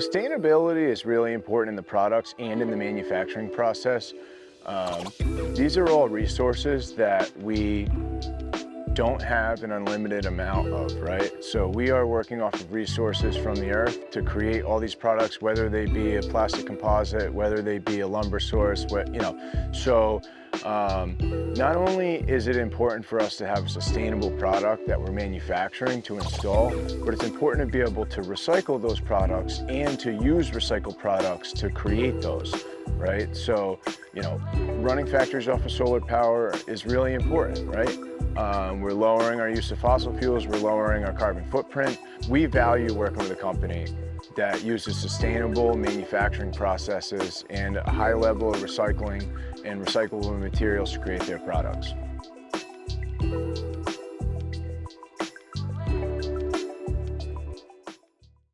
Sustainability is really important in the products and in the manufacturing process. These are all resources that we don't have an unlimited amount of, right? So we are working off of resources from the earth to create all these products, whether they be a plastic composite, whether they be a lumber source, not only is it important for us to have a sustainable product that we're manufacturing to install, but it's important to be able to recycle those products and to use recycled products to create those, right? So, running factories off of solar power is really important, right? We're lowering our use of fossil fuels, we're lowering our carbon footprint. We value working with a company that uses sustainable manufacturing processes and a high level of recycling and recyclable materials to create their products.